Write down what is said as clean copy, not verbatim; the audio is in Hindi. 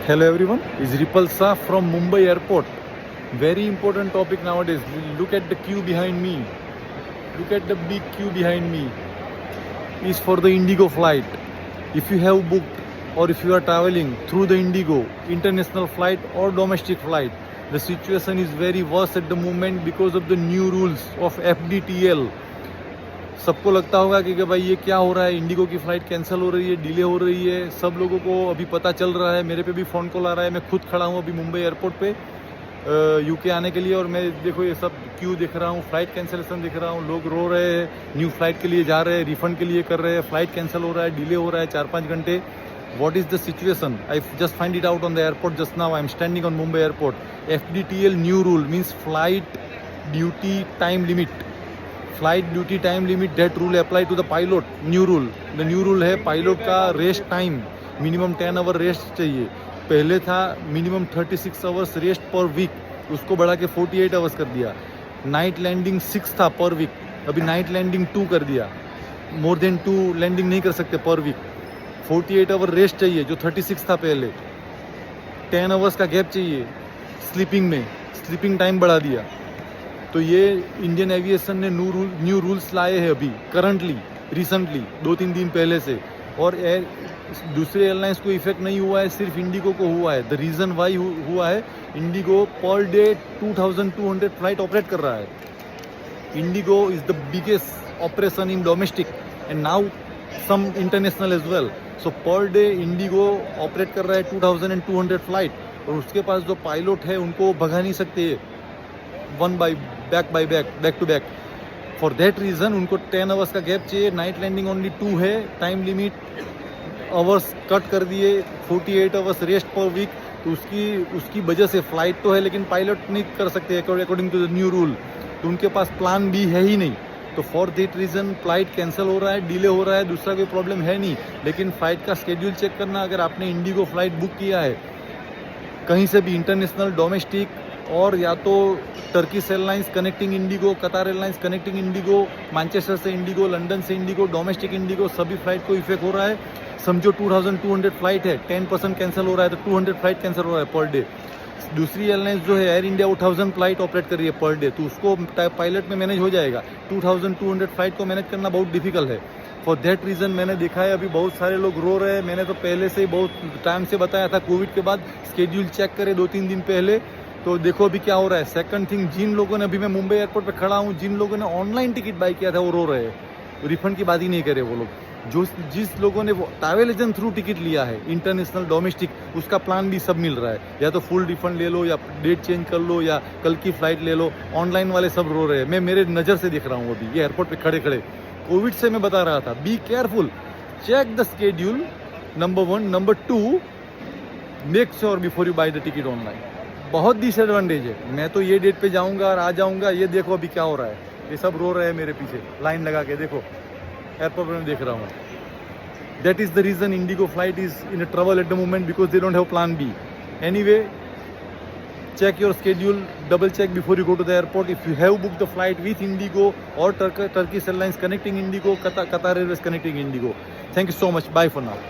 Hello everyone, it's Ripal Shah from Mumbai Airport. Very important topic nowadays. Look at the queue behind me. Look at the big queue behind me. Is for the Indigo flight. If you have booked or if you are traveling through the Indigo, international flight or domestic flight, the situation is very worse at the moment because of the new rules of FDTL. सबको लगता होगा कि भाई ये क्या हो रहा है, इंडिगो की फ़्लाइट कैंसिल हो रही है, डिले हो रही है. सब लोगों को अभी पता चल रहा है. मेरे पे भी फ़ोन कॉल आ रहा है. मैं खुद खड़ा हूँ अभी मुंबई एयरपोर्ट पे यूके आने के लिए और मैं देखो ये सब क्यू देख रहा हूँ, फ़्लाइट कैंसिलेशन देख रहा हूँ. लोग रो रहे हैं, न्यू फ़्लाइट के लिए जा रहे हैं, रिफ़ंड के लिए कर रहे हैं. फ़्लाइट कैंसिल हो रहा है, डिले हो रहा है 4-5 घंटे. What is the situation? I just find it out on the airport just now. I'm standing on Mumbai airport. FDTL new rule means flight duty time limit. Flight duty time limit, that rule apply to the pilot. New rule. The new rule है पायलट का rest time minimum 10 hour rest चाहिए. पहले था minimum 36 hours rest per week, उसको बढ़ा के 48 आवर्स कर दिया. नाइट लैंडिंग 6 था पर वीक, अभी नाइट लैंडिंग 2 कर दिया. मोर देन 2 लैंडिंग नहीं कर सकते पर वीक. 48 आवर रेस्ट चाहिए जो 36 था पहले. 10 आवर्स का गैप चाहिए स्लीपिंग में, स्लीपिंग टाइम बढ़ा दिया. तो ये इंडियन एविएशन ने न्यू रूल्स लाए हैं अभी करंटली, रिसेंटली 2-3 दिन पहले से. और दूसरे एयरलाइंस को इफेक्ट नहीं हुआ है, सिर्फ इंडिगो को हुआ है. द रीज़न वाई हुआ है, Indigo per day 2200 flight operate कर रहा है. IndiGo is the biggest operation in domestic and now some international as well. So per day Indigo operate कर रहा है 2200 फ्लाइट. और उसके पास जो पायलट है उनको भगा नहीं सकते back to back. For that reason उनको 10 आवर्स का गैप चाहिए. नाइट लैंडिंग ओनली 2 है. टाइम लिमिट आवर्स कट कर दिए. 48 आवर्स रेस्ट पर वीक. तो उसकी वजह से फ्लाइट तो है लेकिन पायलट नहीं कर सकते according to the new rule. तो उनके पास प्लान बी है ही नहीं. तो for that reason flight cancel हो रहा है, डिले हो रहा है. दूसरा कोई प्रॉब्लम है नहीं. लेकिन फ़्लाइट का स्केड्यूल चेक करना, अगर आपने इंडिगो फ्लाइट बुक किया है कहीं से भी, इंटरनेशनल, डोमेस्टिक, और या तो टर्किश एयरलाइंस कनेक्टिंग इंडिगो, कतार एयरलाइंस कनेक्टिंग इंडिगो, मैनचेस्टर से इंडिगो, लंदन से इंडिगो, डोमेस्टिक इंडिगो, सभी फ्लाइट को इफेक्ट हो रहा है. समझो 2200 फ्लाइट है, 10% कैंसिल हो रहा है तो 200 फ्लाइट कैंसिल हो रहा है पर डे. दूसरी एयरलाइंस जो है एयर इंडिया, वो 1000 फ्लाइट ऑपरेट कर रही है पर डे. तो उसको पायलट में मैनेज हो जाएगा. 2200 फ्लाइट को मैनेज करना बहुत डिफिकल्ट है. फॉर दैट रीज़न मैंने देखा है अभी बहुत सारे लोग रो रहे हैं. मैंने तो पहले से ही बहुत टाइम से बताया था, कोविड के बाद स्केड्यूल चेक करें 2-3 दिन पहले. तो देखो अभी क्या हो रहा है. सेकंड थिंग, जिन लोगों ने, अभी मैं मुंबई एयरपोर्ट पे खड़ा हूँ, जिन लोगों ने ऑनलाइन टिकट बाई किया था वो रो रहे हैं. रिफंड की बात ही नहीं करे वो लोग. जिस लोगों ने ट्रैवल एजेंट थ्रू टिकट लिया है, इंटरनेशनल, डोमेस्टिक, उसका प्लान भी सब मिल रहा है. या तो फुल रिफंड ले लो या डेट चेंज कर लो या कल की फ्लाइट ले लो. ऑनलाइन वाले सब रो रहे हैं. मैं मेरे नज़र से देख रहा हूँ अभी ये एयरपोर्ट पे खड़े खड़े. कोविड से मैं बता रहा था, be careful, check the schedule, number 1. Number 2, make sure before you buy the ticket online. बहुत डिसएडवांटेज है. मैं तो ये डेट पे जाऊंगा और आ जाऊंगा. ये देखो अभी क्या हो रहा है. ये सब रो रहे हैं मेरे पीछे लाइन लगा के. देखो एयरपोर्ट में देख रहा हूँ. That is the reason IndiGo flight is in a trouble at the moment because they don't have plan B. Anyway, check your schedule, double check before you go to the airport. If you have booked the flight with Indigo or Turkish Airlines connecting Indigo, Qatar Airways connecting Indigo. Thank you so much. Bye for now.